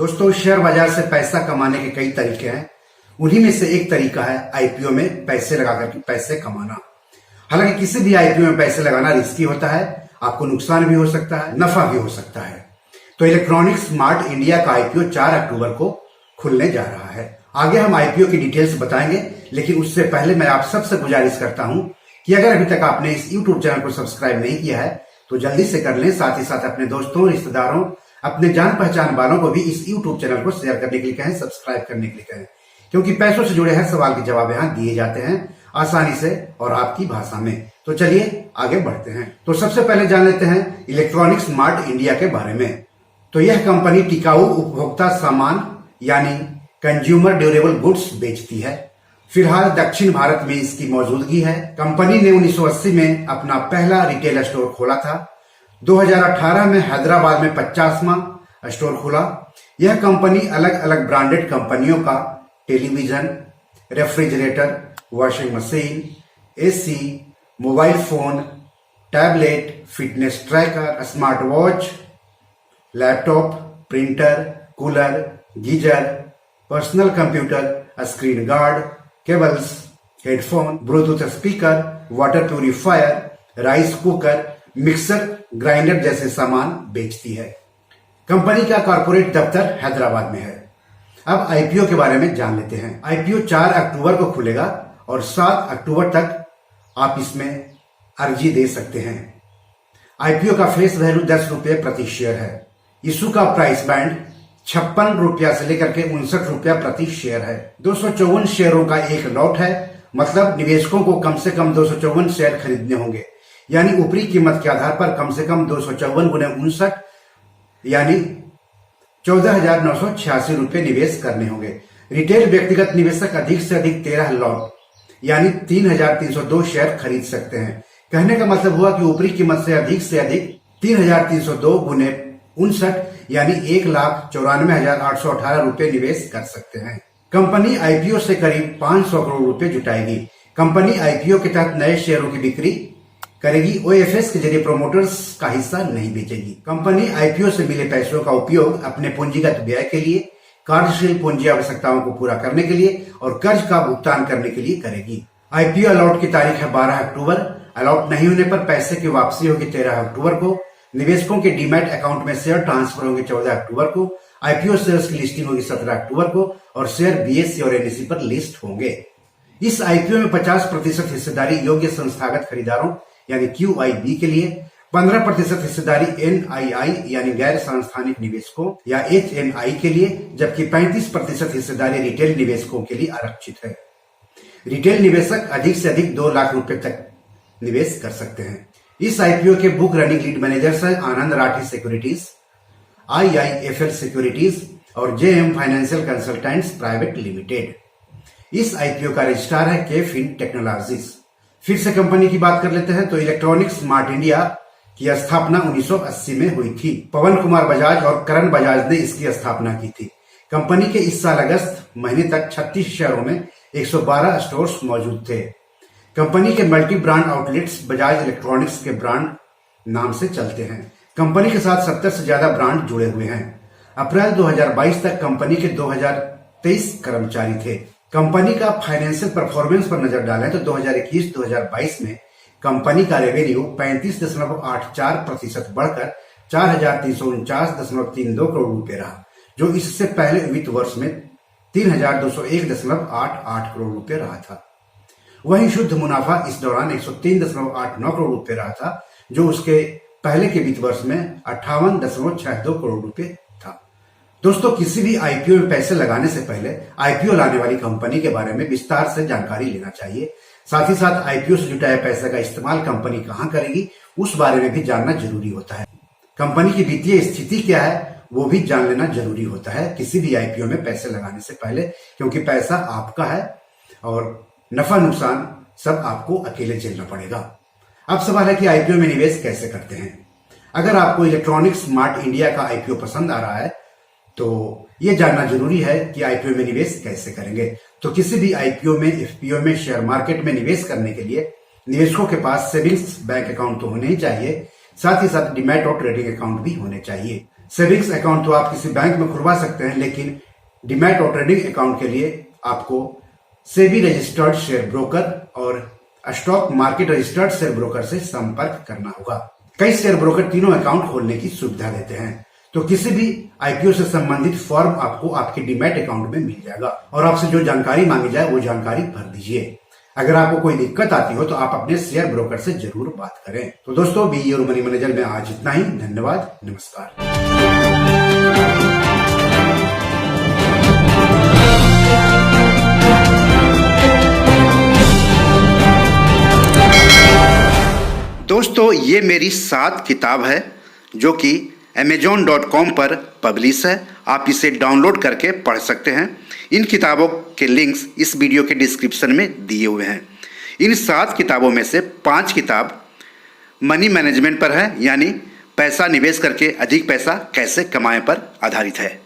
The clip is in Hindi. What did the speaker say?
दोस्तों, शेयर बाजार से पैसा कमाने के कई तरीके हैं। उन्हीं में से एक तरीका है आईपीओ में पैसे लगाकर के पैसे कमाना। हालांकि किसी भी आईपीओ में पैसे लगाना रिस्की होता है, आपको नुकसान भी हो सकता है, नफा भी हो सकता है। तो इलेक्ट्रॉनिक्स मार्ट इंडिया का आईपीओ 4 अक्टूबर को खुलने जा रहा है। आगे हम आईपीओ की डिटेल्स बताएंगे, लेकिन उससे पहले मैं आप सबसे गुजारिश करता हूं कि अगर अभी तक आपने इस यूट्यूब चैनल को सब्सक्राइब नहीं किया है तो जल्दी से कर लें। साथ ही साथ अपने दोस्तों, रिश्तेदारों, अपने जान पहचान वालों को भी इस यूट्यूब चैनल को शेयर करने के लिए कहें, सब्सक्राइब करने के लिए कहें, क्योंकि पैसों से जुड़े हर सवाल के जवाब यहाँ दिए जाते हैं आसानी से और आपकी भाषा में। तो चलिए आगे बढ़ते हैं। तो सबसे पहले जान लेते हैं इलेक्ट्रॉनिक्स मार्ट इंडिया के बारे में। तो यह कंपनी टिकाऊ उपभोक्ता सामान यानी कंज्यूमर ड्यूरेबल गुड्स बेचती है। फिलहाल दक्षिण भारत में इसकी मौजूदगी है। कंपनी ने 1980 में अपना पहला रिटेल स्टोर खोला था। 2018 में हैदराबाद में 50वां स्टोर खुला। यह कंपनी अलग अलग ब्रांडेड कंपनियों का television, refrigerator, washing machine, AC, mobile phone, tablet, fitness tracker, smart watch, laptop, printer, cooler, geyser, personal computer, screen guard, cables, headphone, Bluetooth speaker, water purifier, rice cooker, mixer grinder जैसे सामान बेचती है। कंपनी का कॉर्पोरेट दफ्तर हैदराबाद में है। अब आईपीओ के बारे में जान लेते हैं। आईपीओ 4 अक्टूबर को खुलेगा और 7 अक्टूबर तक आप इसमें अर्जी दे सकते हैं। आईपीओ का फेस वैल्यू 10 रुपये प्रति शेयर है। इशू का प्राइस बैंड 56 रुपया से लेकर के 59 रुपया प्रति शेयर है। 254 शेयरों का एक लॉट है, मतलब निवेशकों को कम से कम 254 शेयर खरीदने होंगे, यानी ऊपरी कीमत के आधार पर कम से कम 254 गुने 59 यानी 14,986 रुपये निवेश करने होंगे। रिटेल व्यक्तिगत निवेशक अधिक से अधिक 13 लॉट यानी 3,302 शेयर खरीद सकते हैं। कहने का मतलब हुआ कि ऊपरी कीमत से अधिक 3,302 गुने 59 यानी 1,94,818 रुपये निवेश कर सकते हैं। कंपनी आईपीओ से करीब 500 करोड़ रुपए जुटाएगी। कंपनी आईपीओ के तहत नए शेयरों की बिक्री करेगी। ओएफएस के जरिए प्रोमोटर्स का हिस्सा नहीं बेचेगी। कंपनी आईपीओ से मिले पैसों का उपयोग अपने पूंजीगत व्यय के लिए, कार्यशील पूंजी आवश्यकताओं को पूरा करने के लिए और कर्ज का भुगतान करने के लिए करेगी। आईपीओ अलॉट की तारीख है 12 अक्टूबर। अलॉट नहीं होने पर पैसे की वापसी होगी 13 अक्टूबर को। निवेशकों के डीमैट अकाउंट में शेयर ट्रांसफर होंगे 14 अक्टूबर को। आईपीओ शेयर्स की लिस्टिंग होगी 17 अक्टूबर को और शेयर बीएसई और एनएसई पर लिस्ट होंगे। इस आईपीओ में 50% हिस्सेदारी योग्य संस्थागत खरीदारों यानी QIB के लिए, 15% हिस्सेदारी NII यानी गैर सांस्थानिक निवेशकों या HNI के लिए, जबकि 35% हिस्सेदारी रिटेल निवेशकों के लिए आरक्षित है। रिटेल निवेशक अधिक से अधिक 2 लाख रुपए तक निवेश कर सकते हैं। इस आईपीओ के बुक रनिंग लीड मैनेजर्स हैं आनंद राठी सिक्योरिटीज, IIFL सिक्योरिटीज और JM financial consultants private limited. इस आईपीओ का रजिस्ट्रार है KFin टेक्नोलॉजीज। फिर से कंपनी की बात कर लेते हैं तो इलेक्ट्रॉनिक्स मार्ट इंडिया की स्थापना 1980 में हुई थी। पवन कुमार बजाज और करण बजाज ने इसकी स्थापना की थी। कंपनी के इस साल अगस्त महीने तक 36 शहरों में 112 स्टोर्स मौजूद थे। कंपनी के multi brand outlets Bajaj electronics के ब्रांड नाम से चलते हैं। कंपनी के साथ 70 से ज्यादा ब्रांड जुड़े हुए हैं। अप्रैल 2022 तक कंपनी के 2023 कर्मचारी थे। कंपनी का फाइनेंशियल परफॉर्मेंस पर नजर डालें तो 2021-2022 में कंपनी का रेवेन्यू 35.84% बढ़कर 4,349.32 करोड़ रुपए रहा, जो इससे पहले वित्त वर्ष में 3,201.88 करोड़ रुपए रहा था। वहीं शुद्ध मुनाफा इस दौरान 103.89 करोड़ रुपए रहा था, जो उसके पहले के वित्त वर्ष में 58.62 करोड़ रुपए था। दोस्तों, किसी भी आईपीओ में पैसे लगाने से पहले आईपीओ लाने वाली कंपनी के बारे में विस्तार से जानकारी लेना चाहिए। साथ ही साथ आईपीओ से जुटाए पैसे का इस्तेमाल कंपनी कहां करेगी उस बारे में भी जानना जरूरी होता है। कंपनी की वित्तीय स्थिति क्या है वो भी जान लेना जरूरी होता है किसी भी आईपीओ में पैसे लगाने से पहले, क्योंकि पैसा आपका है और नफा नुकसान सब आपको अकेले झेलना पड़ेगा। अब सवाल है कि आईपीओ में निवेश कैसे करते हैं। अगर आपको इलेक्ट्रॉनिक्स मार्ट इंडिया का आईपीओ पसंद आ रहा है तो ये जानना जरूरी है कि आईपीओ में निवेश कैसे करेंगे। तो किसी भी आईपीओ में, एफपीओ में, शेयर मार्केट में निवेश करने के लिए निवेशकों के पास सेविंग्स बैंक अकाउंट तो होने ही चाहिए, साथ ही साथ डीमैट और ट्रेडिंग अकाउंट भी होने चाहिए। सेविंग्स अकाउंट तो आप किसी बैंक में खुलवा सकते हैं, लेकिन डीमैट और ट्रेडिंग अकाउंट के लिए आपको सेबी रजिस्टर्ड शेयर ब्रोकर और stock market registered share broker से संपर्क करना होगा। कई शेयर ब्रोकर तीनों अकाउंट खोलने की सुविधा देते हैं, तो किसी भी आईपीओ से संबंधित फॉर्म आपको आपके डीमैट अकाउंट में मिल जाएगा और आपसे जो जानकारी मांगी जाए वो जानकारी भर दीजिए। अगर आपको कोई दिक्कत आती हो तो आप अपने शेयर ब्रोकर से जरूर बात करें। तो दोस्तों, बी योर मनी मैनेजर में आज इतना ही। धन्यवाद, नमस्कार। दोस्तों, ये मेरी 7 किताब है जो कि amazon.com पर पब्लिश है। आप इसे डाउनलोड करके पढ़ सकते हैं। इन किताबों के लिंक्स इस वीडियो के डिस्क्रिप्शन में दिए हुए हैं। इन 7 किताबों में से 5 किताब मनी मैनेजमेंट पर है, यानी पैसा निवेश करके अधिक पैसा कैसे कमाएं पर आधारित है।